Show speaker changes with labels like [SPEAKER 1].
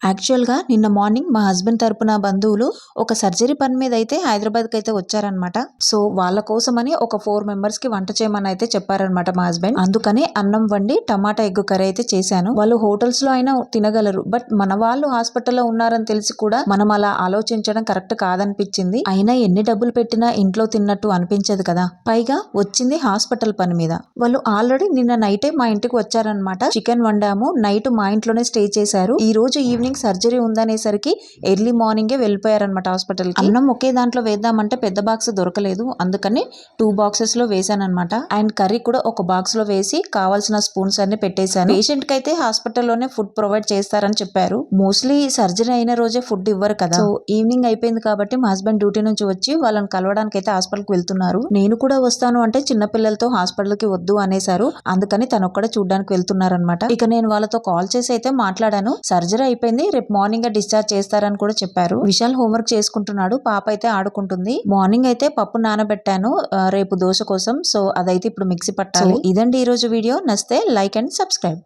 [SPEAKER 1] యాక్చువల్‌గా నిన్న మార్నింగ్ మా హస్బెండ్ తరపున బంధువులు ఒక సర్జరీ పని మీద అయితే హైదరాబాద్‌కి అయితే వచ్చారనమాట. సో వాళ్ళ కోసమని ఒక 4 మెంబర్స్‌కి వంట చేయమని అయితే చెప్పారనమాట మా హస్బెండ్. అందుకని అన్నం వండి టమాటా ఎగ్ కర్రీ అయితే చేశాను. వాళ్ళు హోటల్స్‌లో అయినా తినగలరు. బట్ మన వాళ్ళు హాస్పిటల్‌లో ఉన్నారని తెలిసి కూడా మనం అలా ఆలోచించడం కరెక్ట్ కాదనిపించింది. అయినా ఎన్ని డబ్బులు పెట్టినా ఇంట్లో తిన్నట్టు అనిపించదు కదా. పైగా వచ్చింది హాస్పిటల్ పని మీద. వాళ్ళు ఆల్రెడీ నిన్న నైటే మా ఇంటికి వచ్చారనమాట. చికెన్ వండాము. నైట్ మా ఇంట్లోనే స్టే చేశారు. ఈ రోజు ఈవినింగ్ సర్జరీ ఉందనేసరికి ఎర్లీ మార్నింగే వెళ్ళిపోయారనమాట హాస్పిటల్ కి. అన్నం ఒకే దాంట్లో వేద్దామంటే పెద్ద బాక్స్ దొరకలేదు. అందుకని 2 బాక్సెస్ లో వేసానమాట. అండ్ కర్రీ కూడా ఒక బాక్స్ లో వేసి కావాల్సిన స్పూన్స్ అన్ని పెట్టేశాను. పేషెంట్ కి అయితే హాస్పిటల్లోనే ఫుడ్ ప్రొవైడ్ చేస్తారని చెప్పారు. మోస్ట్లీ సర్జరీ అయిన రోజే ఫుడ్ ఇవ్వరు కదా. సో ఈవినింగ్ అయిపోయింది కాబట్టి మా హస్బెండ్ డ్యూటీ నుంచి వచ్చి వాళ్ళని కలవడానికి అయితే హాస్పిటల్ కి వెళ్తున్నారు. నేను కూడా వస్తాను అంటే చిన్నపిల్లలతో హాస్పిటల్ కి వద్దు అనేసారు. అందుకని తనొక్కడే చూడడానికి వెళ్తున్నారనమాట. ఇక నేను వాళ్ళతో కాల్ చేసి అయితే మాట్లాడాను. సర్జరీ అయిపోయింది, రేపు మార్నింగ్ డిశ్చార్జ్ చేస్తారని కూడా చెప్పారు. విశాల్ హోంవర్క్ చేసుకుంటున్నాడు, పాప అయితే ఆడుకుంటుంది. మార్నింగ్ అయితే పప్పు నానబెట్టాను రేపు దోశ కోసం. సో అదైతే ఇప్పుడు మిక్సీ పట్టాలి. ఇదండి ఈ రోజు వీడియో. నచ్చితే లైక్ అండ్ సబ్స్క్రైబ్.